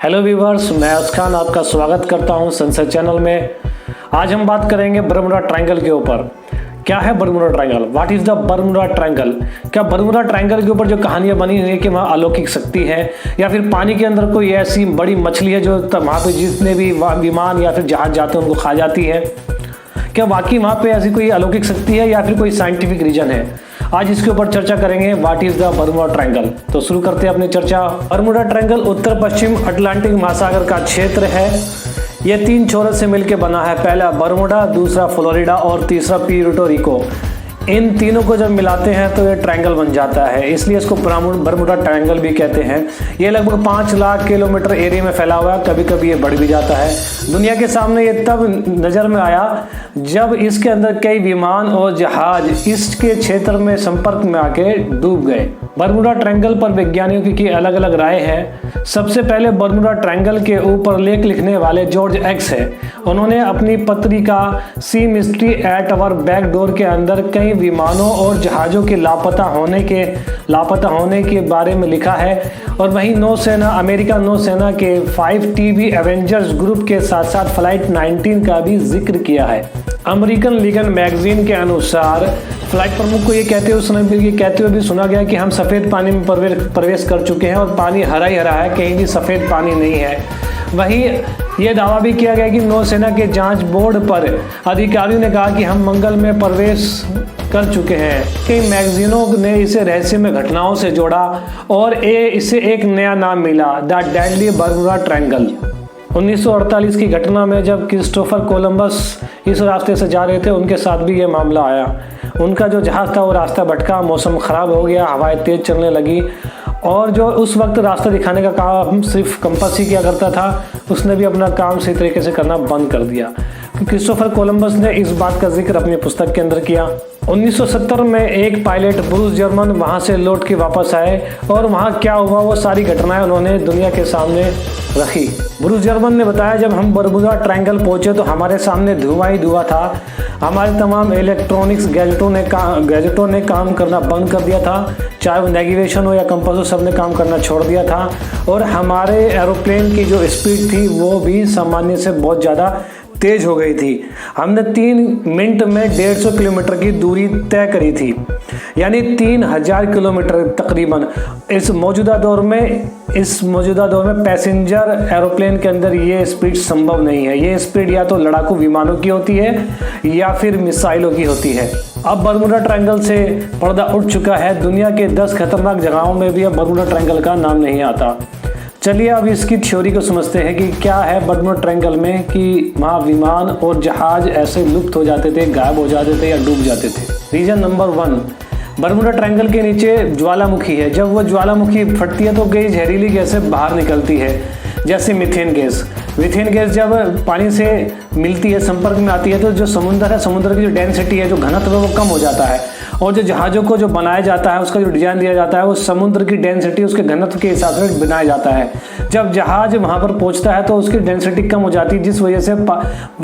Hello viewers, मैं उसखान आपका स्वागत करता हूं संसद चैनल में। आज हम बात करेंगे बरमुडा ट्रायंगल के ऊपर। क्या है Bermuda triangle? What is the Bermuda triangle? क्या बरमुडा ट्रायंगल के ऊपर जो कहानियां बनी हुई है कि वहाँ अलौकिक शक्ति है या फिर पानी के अंदर कोई ऐसी बड़ी मछली है जो वहाँ पे जितने भी विमान या फिर जहाज जाते हैं उनको खा जाती है? क्या वाकई वहाँ पे ऐसी कोई अलौकिक शक्ति है या फिर कोई साइंटिफिक रीजन है? आज इसके ऊपर चर्चा करेंगे। What is the Bermuda triangle? तो शुरू करते हैं अपनी चर्चा। बरमुडा ट्रायंगल उत्तर पश्चिम अटलांटिक महासागर का क्षेत्र है। यह 3 छोरों से मिलकर बना है। पहला बरमुडा, दूसरा फ्लोरिडा और तीसरा प्यूर्टो रिको। इन तीनों को जब मिलाते हैं तो ये ट्रायंगल बन जाता है, इसलिए इसको बरमुडा ट्रायंगल भी कहते हैं। ये लगभग 5 लाख किलोमीटर एरिया में फैला हुआ है। कभी कभी ये बढ़ भी जाता है। दुनिया के सामने ये तब नज़र में आया जब इसके अंदर कई विमान और जहाज इसके क्षेत्र में संपर्क में आके डूब गए। बरमुडा ट्रायंगल पर वैज्ञानिकों की अलग अलग राय है। सबसे पहले बरमुडा ट्रायंगल के ऊपर लेख लिखने वाले जॉर्ज एक्स है। उन्होंने अपनी पत्रिका sea mystery at our back door के अंदर कई विमानों और जहाज़ों के लापता होने के बारे में लिखा है। और वहीं नौसेना, अमेरिका नौसेना के 5 टीवी एवेंजर्स ग्रुप के साथ साथ फ्लाइट 19 का भी जिक्र किया है। अमेरिकन लीगन मैगजीन के अनुसार फ्लाइट प्रमुख को ये कहते हुए भी सुना गया कि हम सफ़ेद पानी में प्रवेश कर चुके हैं और पानी हरा ही हरा है, कहीं भी सफ़ेद पानी नहीं है। वहीं यह दावा भी किया गया कि नौसेना के जांच बोर्ड पर अधिकारियों ने कहा कि हम मंगल में प्रवेश कर चुके हैं। कई मैगजीनों ने इसे रहस्यमय घटनाओं से जोड़ा और इसे एक नया नाम मिला, द डेडली बरमुडा ट्रायंगल। 1948 की घटना में जब क्रिस्टोफर कोलंबस इस रास्ते से जा रहे थे, उनके साथ भी ये मामला आया। उनका जो जहाज़ था वो रास्ता भटका, मौसम ख़राब हो गया, हवाएं तेज़ चलने लगी और जो उस वक्त रास्ता दिखाने का काम सिर्फ कंपास ही किया करता था, उसने भी अपना काम सही तरीके से करना बंद कर दिया। क्रिस्टोफर कोलंबस ने इस बात का जिक्र अपनी पुस्तक के अंदर किया। 1970 में एक पायलट ब्रूस जर्मन वहाँ से लौट के वापस आए और वहाँ क्या हुआ वो सारी घटनाएं उन्होंने दुनिया के सामने रखी। ब्रूस जर्मन ने बताया, जब हम बरमुडा ट्रायंगल पहुँचे तो हमारे सामने धुआं ही धुआं था। हमारे तमाम इलेक्ट्रॉनिक्स गैजेटों ने काम करना बंद कर दिया था, चाहे वो नेविगेशन हो या कंपास हो, सब ने काम करना छोड़ दिया था। और हमारे एरोप्लेन की जो स्पीड थी वो भी सामान्य से बहुत ज़्यादा तेज हो गई थी। हमने 3 मिनट में 150 किलोमीटर की दूरी तय करी थी, यानी 3000 किलोमीटर तकरीबन। इस मौजूदा दौर में पैसेंजर एरोप्लेन के अंदर ये स्पीड संभव नहीं है। ये स्पीड या तो लड़ाकू विमानों की होती है या फिर मिसाइलों की होती है। अब बरमुडा ट्रायंगल से पर्दा उठ चुका है। दुनिया के 10 खतरनाक जगहों में भी अब बरमुडा ट्रायंगल का नाम नहीं आता। चलिए अब इसकी थ्योरी को समझते हैं कि क्या है बरमुडा ट्रायंगल में, कि वहाँ विमान और जहाज ऐसे लुप्त हो जाते थे, गायब हो जाते थे या डूब जाते थे। रीजन नंबर 1, बरमुडा ट्रायंगल के नीचे ज्वालामुखी है। जब वो ज्वालामुखी फटती है तो कई जहरीली गैसें बाहर निकलती है, जैसे मीथेन गैस। मीथेन गैस जब पानी से मिलती है, संपर्क में आती है, तो जो समुद्र है, समुद्र की जो डेंसिटी है, जो घनत्व है, वो कम हो जाता है। और जो जहाज़ों को जो बनाया जाता है, उसका जो डिज़ाइन दिया जाता है, वो समुद्र की डेंसिटी, उसके घनत्व के हिसाब से बनाया जाता है। जब जहाज़ वहाँ पर पहुँचता है तो उसकी डेंसिटी कम हो जाती है, जिस वजह से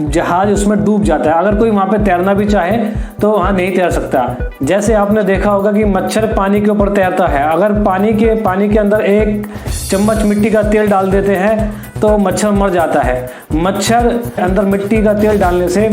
जहाज़ उसमें डूब जाता है। अगर कोई वहाँ पे तैरना भी चाहे तो वहाँ नहीं तैर सकता। जैसे आपने देखा होगा कि मच्छर पानी के ऊपर तैरता है। अगर पानी के अंदर 1 चम्मच मिट्टी का तेल डाल देते हैं तो मच्छर मर जाता है। मच्छर अंदर मिट्टी का तेल डालने से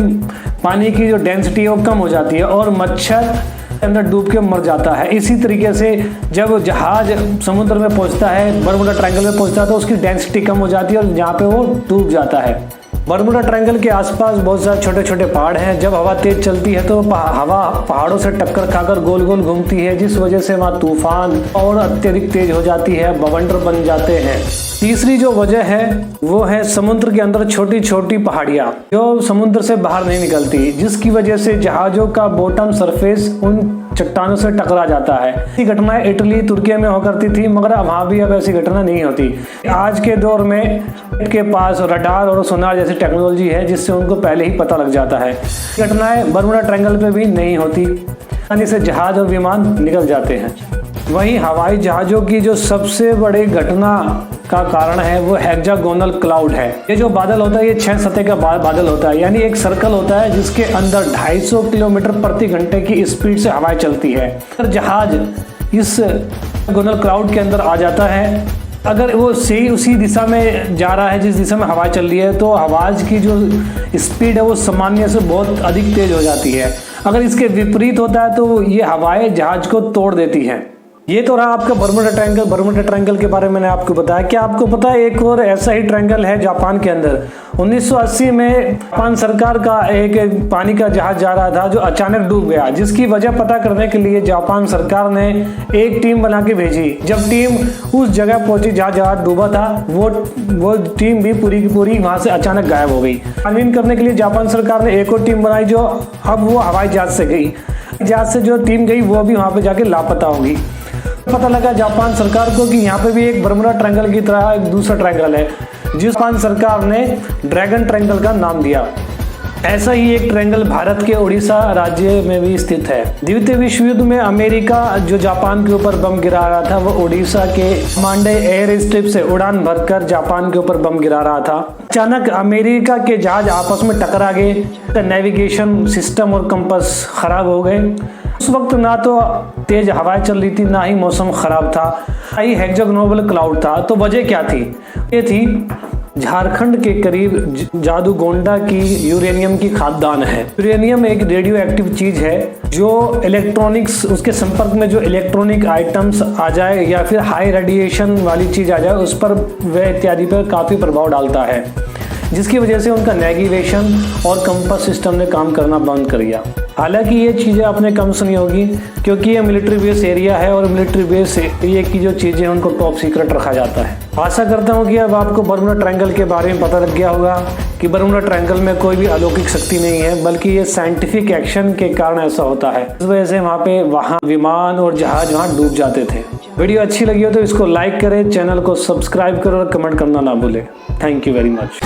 पानी की जो डेंसिटी है वो कम हो जाती है और मच्छर अंदर डूब के मर जाता है। इसी तरीके से जब जहाज समुद्र में पहुंचता है, बरमुडा ट्रायंगल में पहुंचता है, तो उसकी डेंसिटी कम हो जाती है और जहाँ पे वो डूब जाता है। बरमुडा ट्रायंगल के आसपास बहुत सारे छोटे छोटे पहाड़ हैं। जब हवा तेज चलती है तो हवा पहाड़ों से टक्कर खाकर गोल गोल घूमती है, जिस वजह से वहाँ तूफान और अत्यधिक तेज हो जाती है, बवंडर बन जाते हैं। तीसरी जो वजह है वो है समुद्र के अंदर छोटी छोटी पहाड़ियाँ जो समुद्र से बाहर नहीं निकलती, जिसकी वजह से जहाज़ों का बॉटम सरफेस उन चट्टानों से टकरा जाता है। ऐसी घटनाएं इटली, तुर्की में हो करती थी, मगर वहाँ भी अब ऐसी घटना नहीं होती। आज के दौर में के पास रडार और सोनार जैसी टेक्नोलॉजी है, जिससे उनको पहले ही पता लग जाता है। घटनाएं बरमुडा ट्रायंगल पे भी नहीं होती, यानी से जहाज और विमान निकल जाते हैं। वहीं हवाई जहाज़ों की जो सबसे बड़ी घटना का कारण है वो हेक्सागोनल क्लाउड है। ये जो बादल होता है ये 6 सतह का बादल होता है, यानी एक सर्कल होता है जिसके अंदर 250 किलोमीटर प्रति घंटे की स्पीड से हवाएं चलती है। जहाज इस हेक्सागोनल क्लाउड के अंदर आ जाता है अगर वो सही उसी दिशा में जा रहा है जिस दिशा में हवा चल रही है, तो आवाज़ की जो स्पीड है वो सामान्य से बहुत अधिक तेज हो जाती है। अगर इसके विपरीत होता है तो ये हवाएं जहाज को तोड़ देती हैं। ये तो रहा आपका बर्मुडा ट्रायंगल। बर्मुडा ट्रायंगल के बारे में मैंने आपको बताया। क्या आपको पता है एक और ऐसा ही ट्रायंगल है जापान के अंदर? 1980 में जापान सरकार का एक पानी का जहाज जा रहा था जो अचानक डूब गया, जिसकी वजह पता करने के लिए जापान सरकार ने एक टीम बना के भेजी। जब टीम उस जगह पहुंची जहाँ जहाज डूबा था, वो टीम भी पूरी की पूरी वहां से अचानक गायब हो गई। छानबीन करने के लिए जापान सरकार ने एक और टीम बनाई, जो अब वो हवाई जहाज से गई। जहाज से जो टीम गई वो भी वहां पे जाके लापता होगी। पता लगा जापान सरकार को कि यहाँ पे भी एक बर्मुडा ट्रायंगल की तरह एक दूसरा ट्रायंगल है, जिस जापान सरकार ने ड्रैगन ट्रायंगल का नाम दिया। ऐसा ही एक ट्रायंगल भारत के उड़ीसा राज्य में भी स्थित है। द्वितीय विश्व युद्ध में अमेरिका जो जापान के ऊपर बम गिरा रहा था, वो उड़ीसा के मांडे एयर स्ट्रिप से उड़ान भरकर जापान के ऊपर बम गिरा रहा था। अचानक अमेरिका के जहाज आपस में टकरा गए। नेविगेशन सिस्टम और कंपास खराब हो गए। उस वक्त ना तो तेज हवाएं चल रही थी, ना ही मौसम खराब था, ना ही हेक्सागोनल क्लाउड था। तो वजह क्या थी? ये थी झारखंड के करीब जादूगोंडा की यूरेनियम की खादान है। यूरेनियम एक रेडियो एक्टिव चीज है जो इलेक्ट्रॉनिक्स, उसके संपर्क में जो इलेक्ट्रॉनिक आइटम्स आ जाए या फिर हाई रेडिएशन वाली चीज आ जाए, उस पर वह इत्यादि पर काफी प्रभाव डालता है, जिसकी वजह से उनका नेविगेशन और कंपास सिस्टम ने काम करना बंद कर दिया। हालांकि ये चीज़ें आपने कम सुनी होगी, क्योंकि ये मिलिट्री बेस एरिया है और मिलिट्री बेस एरिया की जो चीज़ें हैं उनको टॉप सीक्रेट रखा जाता है। आशा करता हूँ कि अब आपको बर्मुडा ट्रायंगल के बारे में पता लग गया होगा कि बर्मुडा ट्रायंगल में कोई भी अलौकिक शक्ति नहीं है, बल्कि ये साइंटिफिक एक्शन के कारण ऐसा होता है। इस वजह से वहाँ विमान और जहाज वहाँ डूब जाते थे। वीडियो अच्छी लगी हो तो इसको लाइक करें, चैनल को सब्सक्राइब करें और कमेंट करना ना भूलें। Thank you very much.